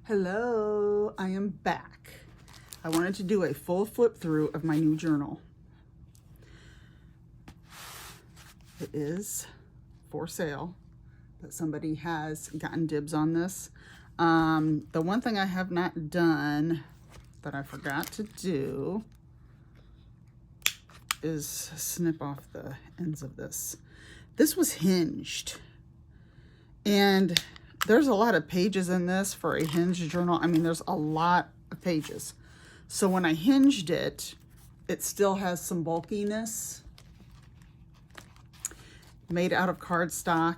Hello, I am back. I wanted to do a full flip through of my new journal. It is for sale, but somebody has gotten dibs on this. The one thing I have not done that I forgot to do is snip off the ends of this. This was hinged, and there's a lot of pages in this for a hinged journal. I mean, there's a lot of pages. So when I hinged it, it still has some bulkiness. Made out of cardstock.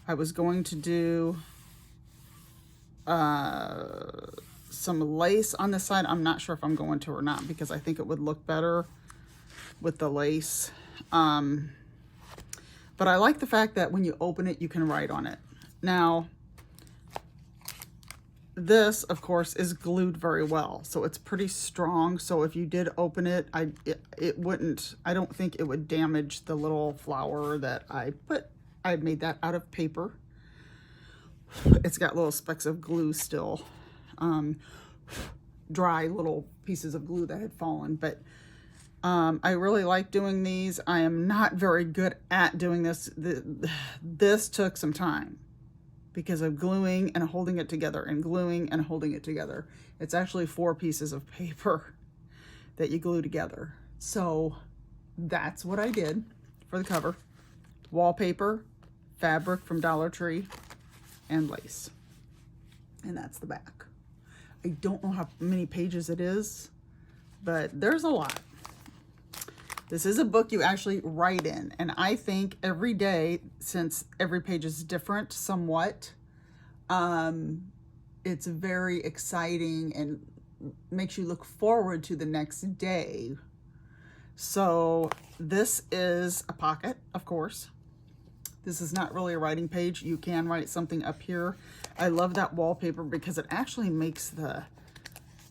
I was going to do some lace on the side. I'm not sure if I'm going to or not because I think it would look better with the lace. But I like the fact that when you open it, you can write on it. Now, this, of course, is glued very well, so it's pretty strong. So if you did open it, it wouldn't, I don't think it would damage the little flower that I put. I made that out of paper. It's got little specks of glue still, dry little pieces of glue that had fallen, but I really like doing these. I am not very good at doing this. This took some time because of gluing and holding it together and gluing and holding it together. It's actually 4 pieces of paper that you glue together. So that's what I did for the cover. Wallpaper, fabric from Dollar Tree, and lace. And that's the back. I don't know how many pages it is, but there's a lot. This is a book you actually write in, and I think every day, since every page is different somewhat, it's very exciting and makes you look forward to the next day. So this is a pocket, of course. This is not really a writing page. You can write something up here. I love that wallpaper because it actually makes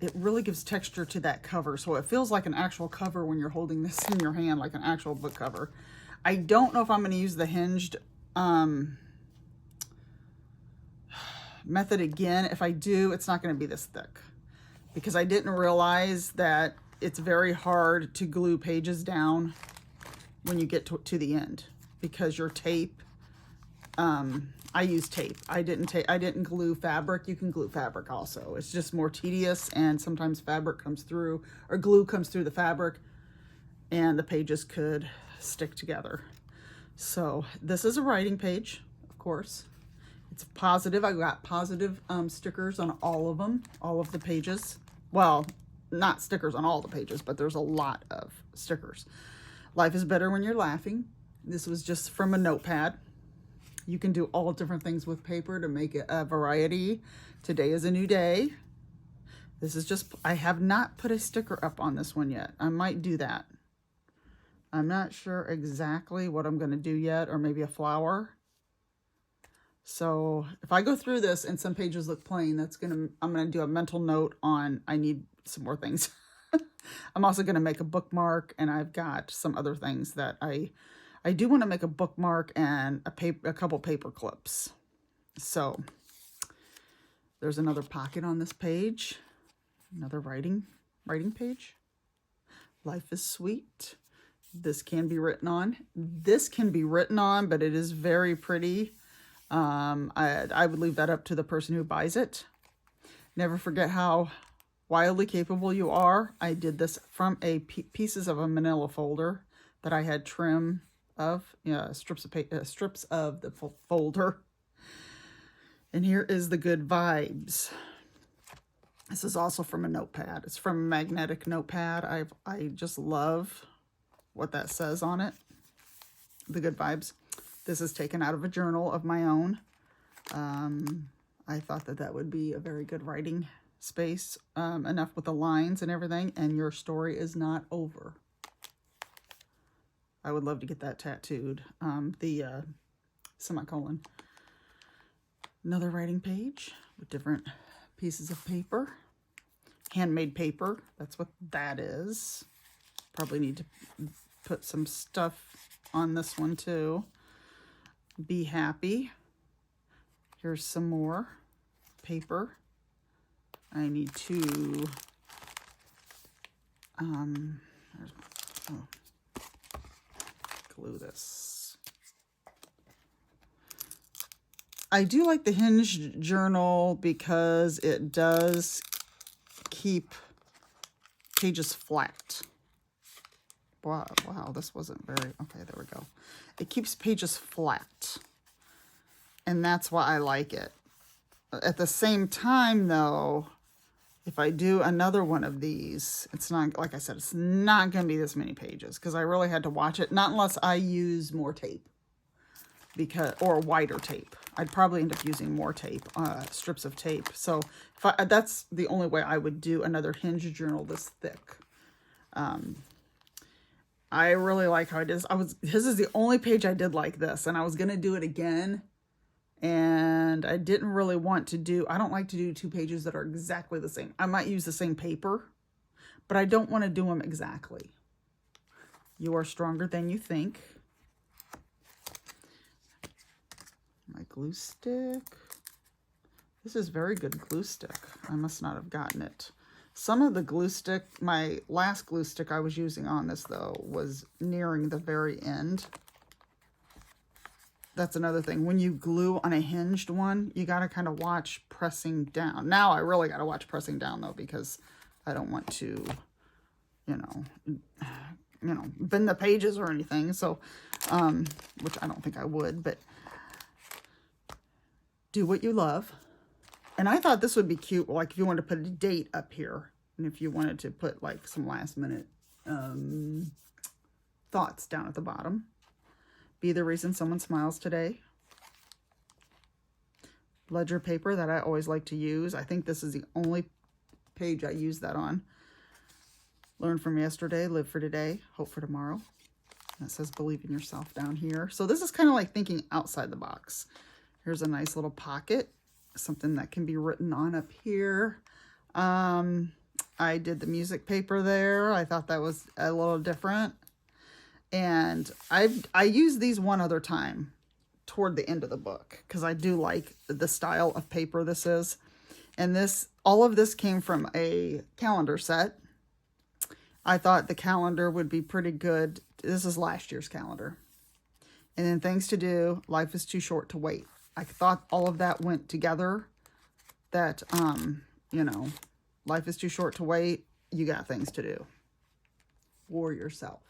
it really gives texture to that cover. So it feels like an actual cover when you're holding this in your hand, like an actual book cover. I don't know if I'm going to use the hinged method again. If I do, it's not going to be this thick because I didn't realize that it's very hard to glue pages down when you get to the end because your tape, I use tape. I didn't glue fabric. You can glue fabric also. It's just more tedious, and sometimes fabric comes through or glue comes through the fabric and the pages could stick together. So this is a writing page, of course. It's positive. I got positive stickers on all of them, all of the pages. Well, not stickers on all the pages, but there's a lot of stickers. Life is better when you're laughing. This was just from a notepad. You can do all different things with paper to make it a variety. Today is a new day. This is just, I have not put a sticker up on this one yet. I might do that. I'm not sure exactly what I'm going to do yet, or maybe a flower. So if I go through this and some pages look plain, I'm going to do a mental note on, I need some more things. I'm also going to make a bookmark, and I've got some other things that I do want to make a bookmark and a couple paper clips. So there's another pocket on this page, another writing page. Life is sweet. This can be written on. This can be written on, but it is very pretty. I would leave that up to the person who buys it. Never forget how wildly capable you are. I did this from pieces of a manila folder that I had trim of, strips of the folder. And here is the good vibes. This is also from a notepad. It's from a magnetic notepad. I just love what that says on it. The good vibes. This is taken out of a journal of my own. I thought that would be a very good writing space. Enough with the lines and everything, and your story is not over. I would love to get that tattooed. The semicolon. Another writing page with different pieces of paper. Handmade paper. That's what that is. Probably need to put some stuff on this one too. Be happy. Here's some more paper. I need to, glue this. I do like the Hinged journal because it does keep pages flat. Wow, this wasn't very, okay, there we go. It keeps pages flat, and that's why I like it. At the same time, though, if I do another one of these, it's not, like I said, it's not going to be this many pages because I really had to watch it, not unless I use more tape, or wider tape. I'd probably end up using more tape, strips of tape. So that's the only way I would do another Hinged journal this thick. I really like how it is. His is the only page I did like this, and I was going to do it again. And I didn't really want to do, I don't like to do 2 pages that are exactly the same. I might use the same paper, but I don't want to do them exactly. You are stronger than you think. My glue stick. This is very good glue stick. I must not have gotten it. Some of the glue stick, my last glue stick I was using on this, though, was nearing the very end. That's another thing. When you glue on a hinged one, you got to kind of watch pressing down. Now I really got to watch pressing down, though, because I don't want to, bend the pages or anything. So, which I don't think I would, but do what you love. And I thought this would be cute, like if you wanted to put a date up here, and if you wanted to put like some last minute thoughts down at the bottom. Be the reason someone smiles today. Ledger paper that I always like to use. I think this is the only page I use that on. Learn from yesterday, live for today, hope for tomorrow. And it says believe in yourself down here. So this is kind of like thinking outside the box. Here's a nice little pocket, something that can be written on up here. I did the music paper there. I thought that was a little different. And I used these one other time toward the end of the book because I do like the style of paper this is. And all of this came from a calendar set. I thought the calendar would be pretty good. This is last year's calendar. And then things to do, life is too short to wait. I thought all of that went together. That, life is too short to wait. You got things to do for yourself.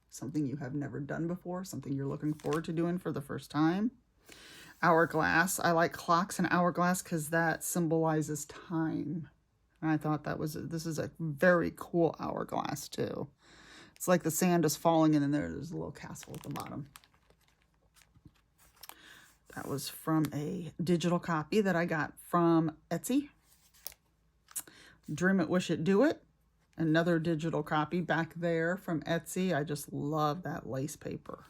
Something you have never done before, something you're looking forward to doing for the first time. Hourglass. I like clocks and hourglass because that symbolizes time. And I thought this is a very cool hourglass too. It's like the sand is falling and then there's a little castle at the bottom. That was from a digital copy that I got from Etsy. Dream it, wish it, do it. Another digital copy back there from Etsy. I just love that lace paper.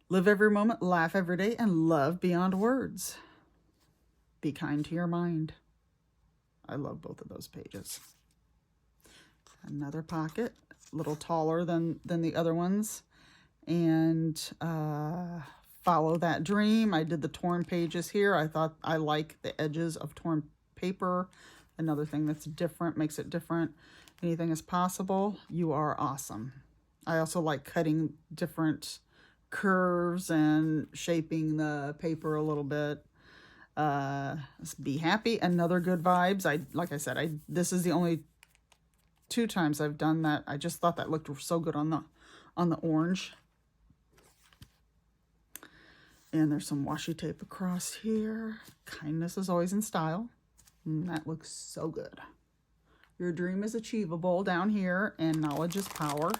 Live every moment, laugh every day, and love beyond words. Be kind to your mind. I love both of those pages. Another pocket, a little taller than the other ones. And follow that dream. I did the torn pages here. I thought I like the edges of torn paper. Another thing that's different, makes it different. Anything is possible. You are awesome. I also like cutting different curves and shaping the paper a little bit. Be happy. Another good vibes. Like I said, this is the only 2 times I've done that. I just thought that looked so good on the orange. And there's some washi tape across here. Kindness is always in style. And that looks so good. Your dream is achievable down here, and knowledge is power.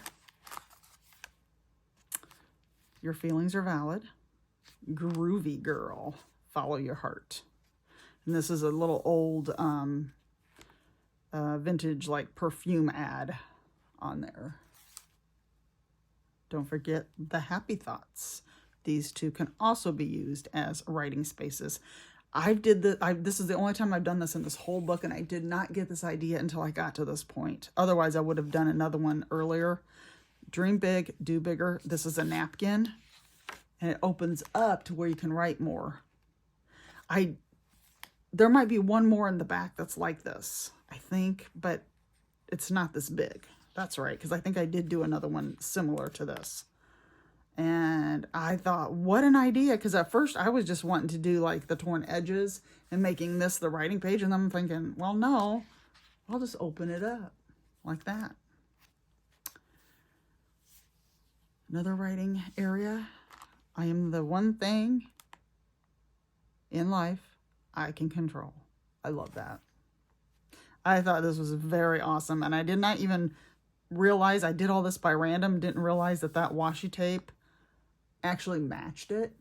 Your feelings are valid. Groovy girl. Follow your heart. And this is a little old vintage like perfume ad on there. Don't forget the happy thoughts. These 2 can also be used as writing spaces. This is the only time I've done this in this whole book, and I did not get this idea until I got to this point. Otherwise, I would have done another one earlier. Dream big, do bigger. This is a napkin, and it opens up to where you can write more. There might be one more in the back that's like this, I think, but it's not this big. That's right, because I think I did do another one similar to this. And I thought, what an idea, because at first I was just wanting to do like the torn edges and making this the writing page, and then I'm thinking, well, no, I'll just open it up like that. Another writing area. I am the one thing in life I can control. I love that. I thought this was very awesome, and I did not even realize I did all this by random. Didn't realize that that washi tape actually matched it.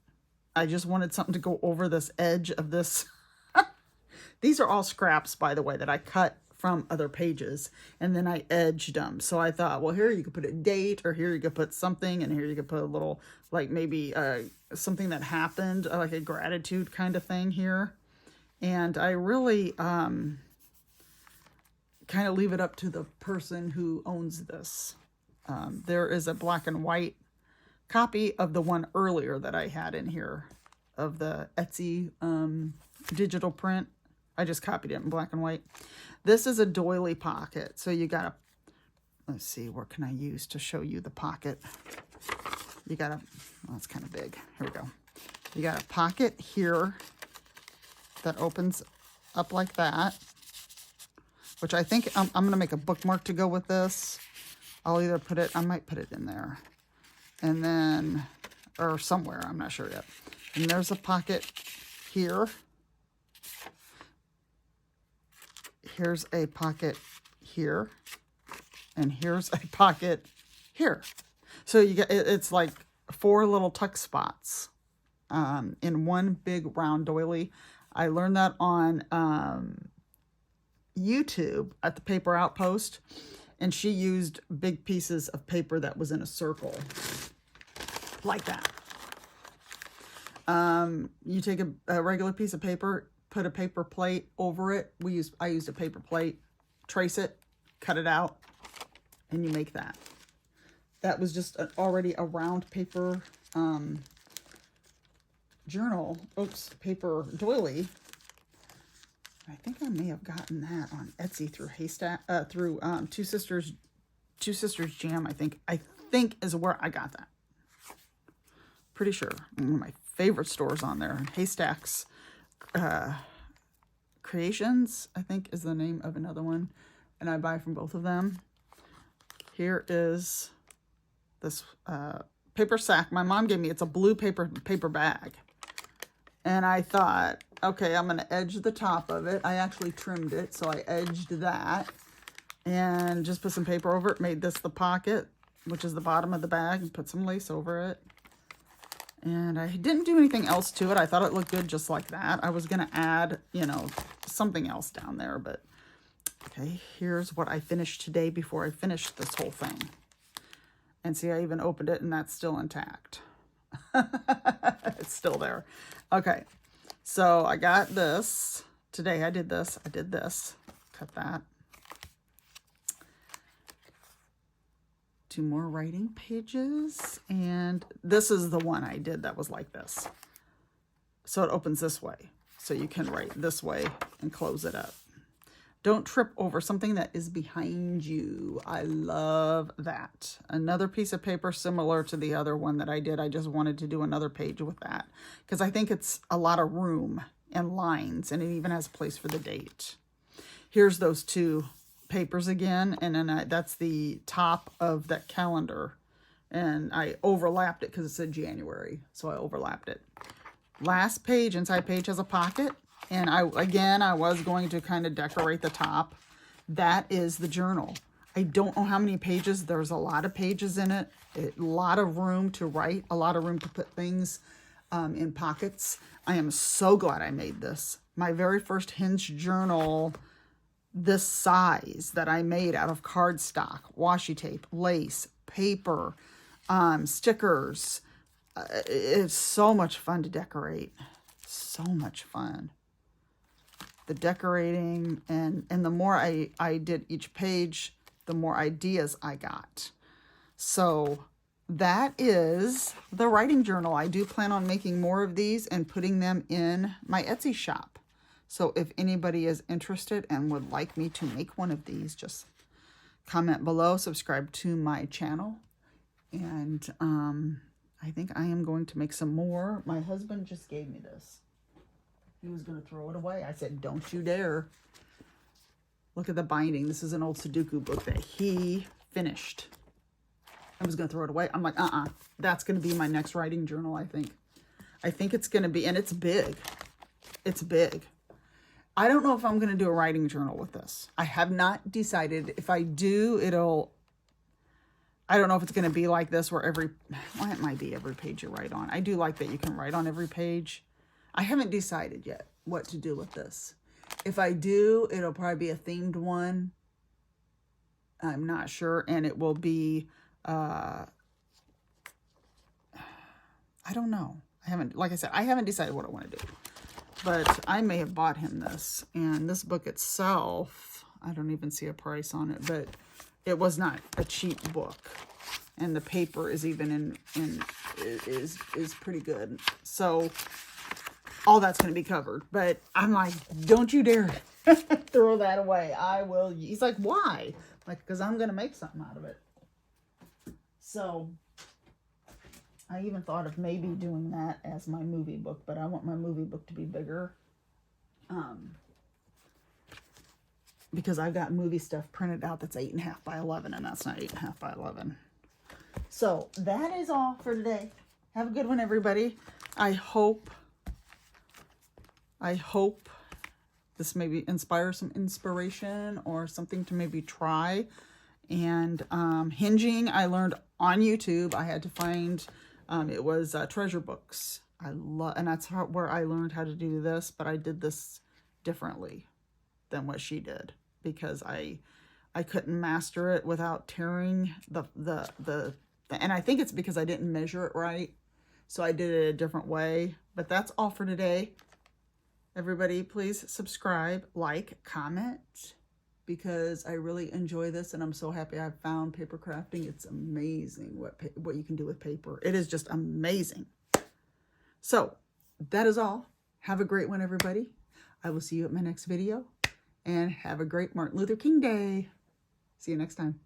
I just wanted something to go over this edge of this. These are all scraps, by the way, that I cut from other pages, and then I edged them. So I thought, well, here you could put a date, or here you could put something, and here you could put a little, like maybe something that happened, like a gratitude kind of thing here. And I really kind of leave it up to the person who owns this. There is a black and white copy of the one earlier that I had in here of the Etsy digital print. I just copied it in black and white. This is a doily pocket. So you gotta, let's see, what can I use to show you the pocket? You gotta, well, it's kind of big. Here we go. You got a pocket here that opens up like that, which I think I'm gonna make a bookmark to go with this. I'll either put it, I might put it in there. And then, or somewhere, I'm not sure yet. And there's a pocket here. Here's a pocket here. And here's a pocket here. So you get, it's like 4 little tuck spots in one big round doily. I learned that on YouTube at the Paper Outpost. And she used big pieces of paper that was in a circle. Like that. You take a regular piece of paper, put a paper plate over it. I used a paper plate, trace it, cut it out, and you make that. That was just already a round paper journal. Oops, paper doily. I think I may have gotten that on Etsy through Two Sisters Jam. I think is where I got that. Pretty sure. One of my favorite stores on there. Haystacks Creations, I think, is the name of another one. And I buy from both of them. Here is this paper sack my mom gave me. It's a blue paper bag. And I thought, okay, I'm going to edge the top of it. I actually trimmed it, so I edged that. And just put some paper over it. Made this the pocket, which is the bottom of the bag. And put some lace over it. And I didn't do anything else to it. I thought it looked good just like that. I was going to add, you know, something else down there. But, okay, here's what I finished today before I finished this whole thing. And see, I even opened it, and that's still intact. It's still there. Okay, so I got this. Today I did this. Cut that. 2 more writing pages. And this is the one I did that was like this. So it opens this way. So you can write this way and close it up. Don't trip over something that is behind you. I love that. Another piece of paper similar to the other one that I did. I just wanted to do another page with that because I think it's a lot of room and lines, and it even has a place for the date. Here's those 2 papers again, and then that's the top of that calendar. And I overlapped it because it said January, so I overlapped it. Last page, inside page has a pocket. And I was going to kind of decorate the top. That is the journal. I don't know how many pages. There's a lot of pages in it. A lot of room to write. A lot of room to put things in pockets. I am so glad I made this. My very first Hinged journal this size that I made out of cardstock, washi tape, lace, paper, stickers. It's so much fun to decorate. So much fun. The decorating, and the more I did each page, the more ideas I got. So that is the writing journal. I do plan on making more of these and putting them in my Etsy shop. So if anybody is interested and would like me to make one of these, just comment below, subscribe to my channel. And I think I am going to make some more. My husband just gave me this. He was going to throw it away. I said, don't you dare. Look at the binding. This is an old Sudoku book that he finished. I was going to throw it away. I'm like, that's going to be my next writing journal, I think. I think it's going to be, and it's big. It's big. I don't know if I'm going to do a writing journal with this. I have not decided. If I do, I don't know if it's going to be like this where well, it might be every page you write on. I do like that you can write on every page. I haven't decided yet what to do with this. If I do, it'll probably be a themed one. I'm not sure. And it will be, I don't know. Like I said, I haven't decided what I want to do. But I may have bought him this. And this book itself, I don't even see a price on it, but it was not a cheap book. And the paper is even is pretty good. So all that's going to be covered. But I'm like, don't you dare throw that away. I will. He's like, why? Like, because I'm going to make something out of it. So I even thought of maybe doing that as my movie book, but I want my movie book to be bigger. Because I've got movie stuff printed out that's 8.5 by 11, and that's not 8.5 by 11. So that is all for today. Have a good one, everybody. I hope this maybe inspires some inspiration or something to maybe try. And hinging, I learned on YouTube. I had to find, it was treasure books. And that's where I learned how to do this, but I did this differently than what she did because I couldn't master it without tearing and I think it's because I didn't measure it right. So I did it a different way. But that's all for today. Everybody, please subscribe, like, comment, because I really enjoy this, and I'm so happy I've found paper crafting. It's amazing what you can do with paper. It is just amazing. So that is all. Have a great one, everybody. I will see you at my next video, and have a great Martin Luther King Day. See you next time.